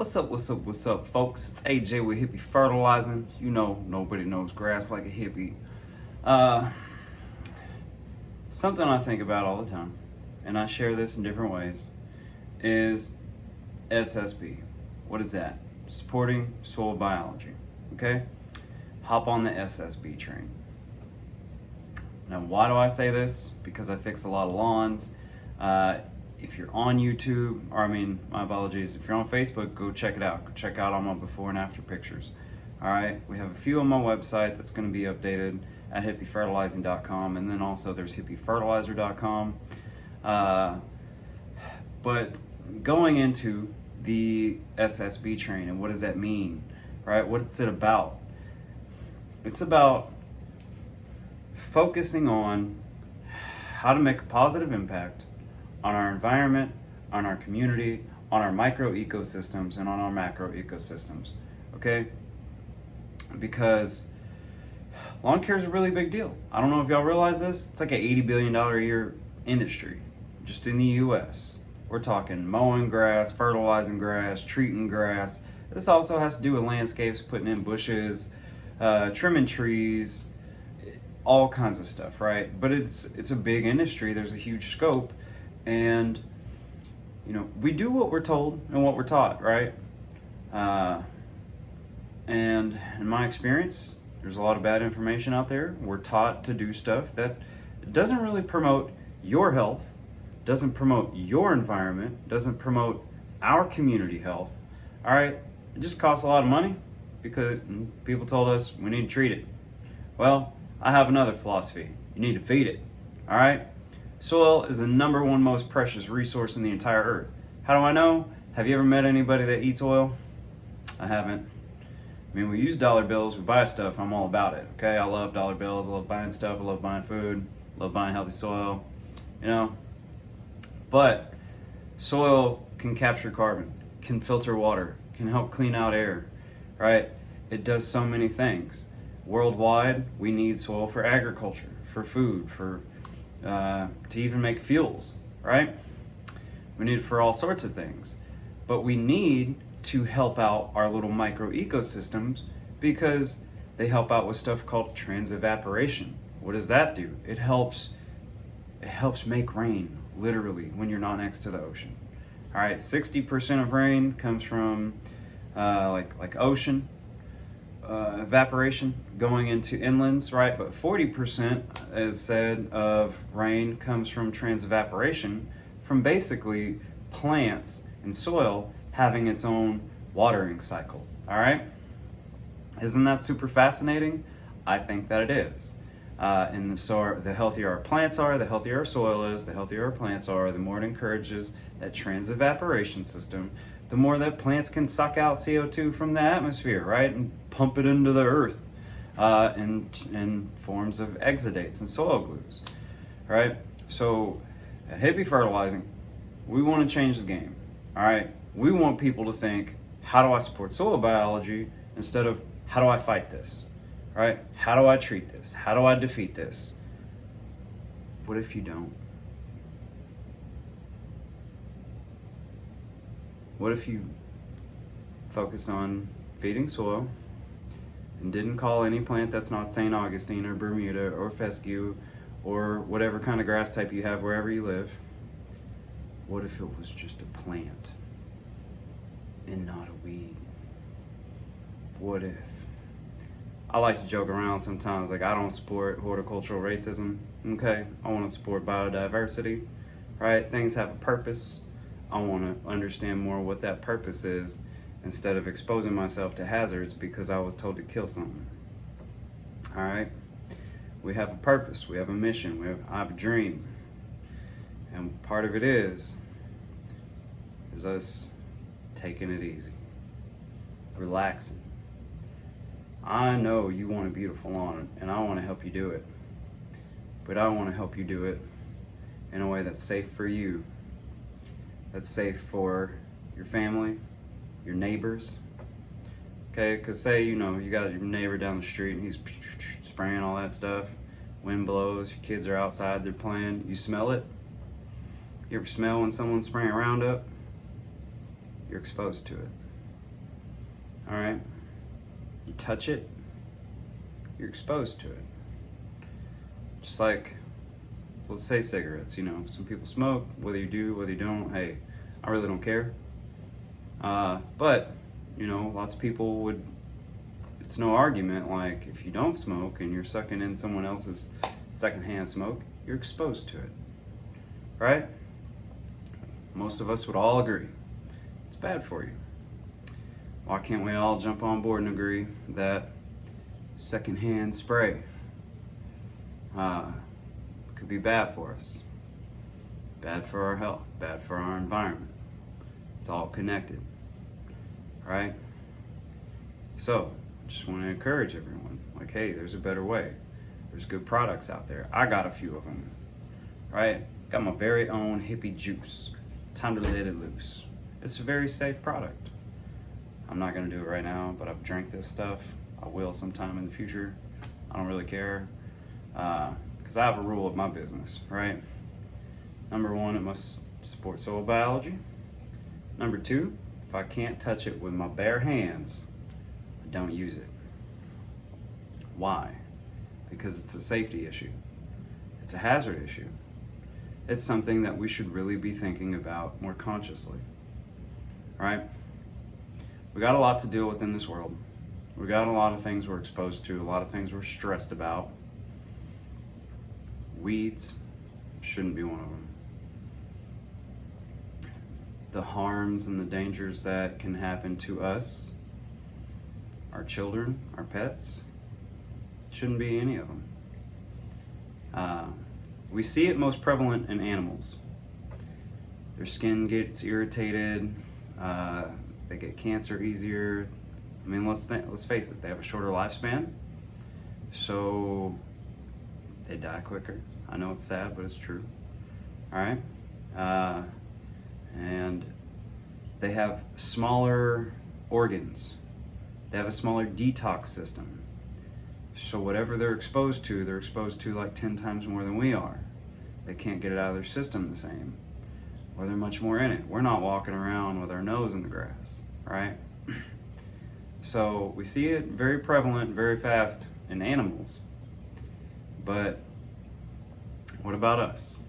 What's up, folks? It's AJ with Hippie Fertilizing. You know, nobody knows grass like a hippie. Something I think about all the time, and I share this in different ways, is SSB. What is that? Supporting soil biology. Okay? Hop on the SSB train. Now, why do I say this? Because I fix a lot of lawns. If you're on YouTube, my apologies, if you're on Facebook, go check it out. Go check out all my before and after pictures. All right, we have a few on my website that's going to be updated at hippiefertilizing.com, and then also there's hippiefertilizer.com. But going into the SSB train, and what does that mean, right? What's it about? It's about focusing on how to make a positive impact on our environment, on our community, on our micro ecosystems, and on our macro ecosystems, okay? Because lawn care is a really big deal. I don't know if y'all realize this. It's like an $80 billion a year industry just in the US. We're talking mowing grass, fertilizing grass, treating grass. This also has to do with landscapes, putting in bushes, trimming trees, all kinds of stuff, right? But it's a big industry. There's a huge scope. And, you know, we do what we're told and what we're taught, right? And in my experience, there's a lot of bad information out there. We're taught to do stuff that doesn't really promote your health, doesn't promote your environment, doesn't promote our community health, all right? It just costs a lot of money because people told us we need to treat it. Well, I have another philosophy. You need to feed it, all right? Soil is the number one most precious resource in the entire earth. How do I know? Have you ever met anybody that eats oil? I haven't. I mean, we use dollar bills, we buy stuff, I'm all about it, okay? I love dollar bills, I love buying stuff, I love buying food, I love buying healthy soil, you know? But soil can capture carbon, can filter water, can help clean out air, right? It does so many things. Worldwide, we need soil for agriculture, for food, to even make fuels, right? We need it for all sorts of things. But we need to help out our little micro ecosystems because they help out with stuff called transevaporation. What does that do? It helps make rain, literally, when you're not next to the ocean. All right, 60% of rain comes from like ocean evaporation going into inlands, right? But 40%, as said, of rain comes from transevaporation, from basically plants and soil having its own watering cycle, all right? Isn't that super fascinating? I think that it is. And so the healthier our plants are, the healthier our soil is, the healthier our plants are, the more it encourages that transevaporation system, the more that plants can suck out CO2 from the atmosphere, right? And pump it into the earth in forms of exudates and soil glues, right? So at Hippie Fertilizing, we want to change the game, all right? We want people to think, how do I support soil biology instead of how do I fight this, right? How do I treat this? How do I defeat this? What if you don't? What if you focused on feeding soil and didn't call any plant that's not St. Augustine or Bermuda or fescue or whatever kind of grass type you have wherever you live? What if it was just a plant and not a weed? What if? I like to joke around sometimes, like I don't support horticultural racism, okay? I want to support biodiversity, right? Things have a purpose. I want to understand more what that purpose is instead of exposing myself to hazards because I was told to kill something. All right? We have a purpose. We have a mission. I have a dream. And part of it is us taking it easy, relaxing. I know you want a beautiful lawn, and I want to help you do it. But I want to help you do it in a way that's safe for you, that's safe for your family, your neighbors, okay? Because say, you know, you got your neighbor down the street and he's spraying all that stuff, wind blows, your kids are outside, they're playing, you smell it? You ever smell when someone's spraying Roundup? You're exposed to it. All right? You touch it, you're exposed to it. Just like, let's say cigarettes, some people smoke, whether you do, whether you don't, hey, I really don't care. But, lots of people would, it's no argument, like, if you don't smoke and you're sucking in someone else's secondhand smoke, you're exposed to it, right? Most of us would all agree it's bad for you. Why can't we all jump on board and agree that secondhand spray could be bad for us, bad for our health, bad for our environment? It's all connected, right? So, just want to encourage everyone, like, hey, there's a better way. There's good products out there. I got a few of them, right? Got my very own Hippie juice. Time to let it loose. It's a very safe product. I'm not gonna do it right now, but I've drank this stuff. I will sometime in the future. I don't really care, because I have a rule of my business, right? Number one, it must support soil biology. Number two, if I can't touch it with my bare hands, I don't use it. Why? Because it's a safety issue. It's a hazard issue. It's something that we should really be thinking about more consciously, right? We got a lot to deal with in this world. We got a lot of things we're exposed to, a lot of things we're stressed about. Weeds shouldn't be one of them. The harms and the dangers that can happen to us, our children, our pets, shouldn't be any of them. We see it most prevalent in animals. Their skin gets irritated, they get cancer easier. I mean, let's face it, they have a shorter lifespan, so they die quicker. I know it's sad, but it's true. All right? And they have smaller organs. They have a smaller detox system. So whatever they're exposed to like 10 times more than we are. They can't get it out of their system the same, or they're much more in it. We're not walking around with our nose in the grass, right? So we see it very prevalent, very fast in animals. But what about us?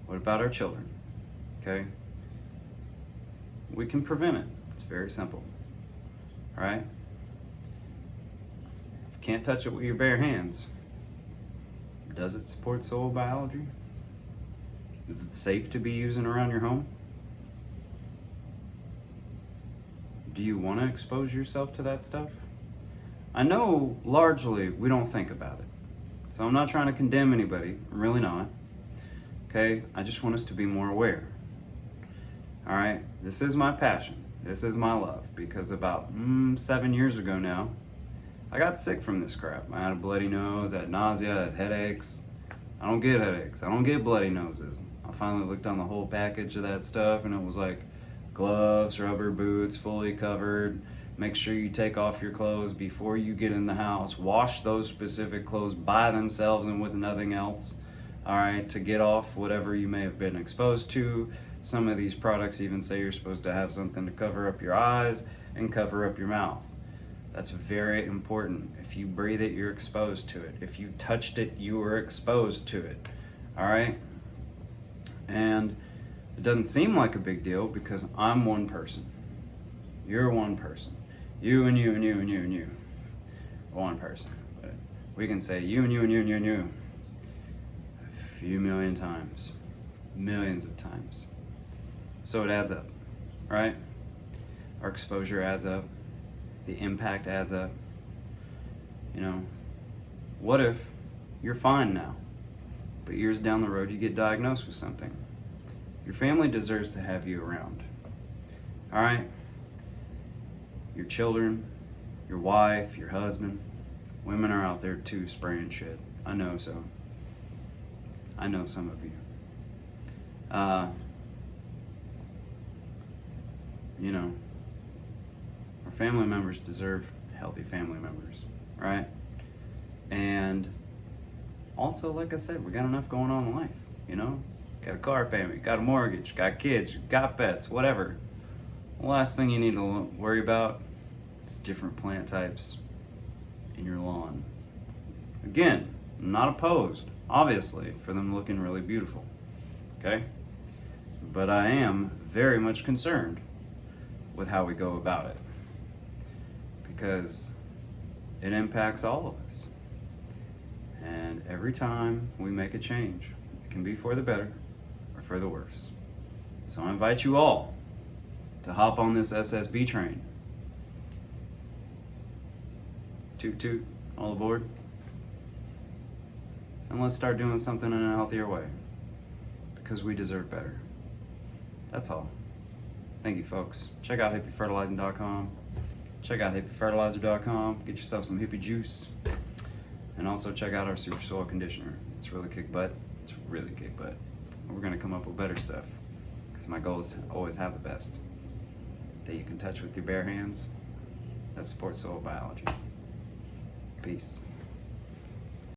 What about our children? Okay? We can prevent it. It's very simple, all right? Can't touch it with your bare hands. Does it support soil biology? Is it safe to be using around your home? Do you want to expose yourself to that stuff? I know largely we don't think about it. So I'm not trying to condemn anybody. I'm really not. Okay? I just want us to be more aware. All right? This is my passion. This is my love. Because about 7 years ago now, I got sick from this crap. I had a bloody nose, I had nausea, I had headaches. I don't get headaches. I don't get bloody noses. I finally looked on the whole package of that stuff, and it was like gloves, rubber boots, fully covered. Make sure you take off your clothes before you get in the house. Wash those specific clothes by themselves and with nothing else. All right, to get off whatever you may have been exposed to. Some of these products even say you're supposed to have something to cover up your eyes and cover up your mouth. That's very important. If you breathe it, you're exposed to it. If you touched it, you were exposed to it. All right? And it doesn't seem like a big deal because I'm one person. You're one person. You and you and you and you and you. One person. But we can say you and you and you and you and you a few million times. Millions of times. So it adds up, right? Our exposure adds up. The impact adds up. What if you're fine now, but years down the road you get diagnosed with something? Your family deserves to have you around. All right? Your children, your wife, your husband. Women are out there too spraying shit. I know so. I know some of you. Our family members deserve healthy family members, right? And also, like I said, we got enough going on in life, Got a car payment, got a mortgage, got kids, got pets, whatever. The last thing you need to worry about is different plant types in your lawn. Again, I'm not opposed, obviously, for them looking really beautiful, okay? But I am very much concerned with how we go about it, because it impacts all of us. And every time we make a change, it can be for the better or for the worse. So I invite you all to hop on this SSB train. Toot toot, all aboard. And let's start doing something in a healthier way, because we deserve better. That's all. Thank you, folks. Check out hippiefertilizing.com. Check out hippiefertilizer.com. Get yourself some hippie juice. And also check out our super soil conditioner. It's really kick butt. It's really kick butt. We're gonna come up with better stuff, because my goal is to always have the best that you can touch with your bare hands. That supports soil biology. Peace.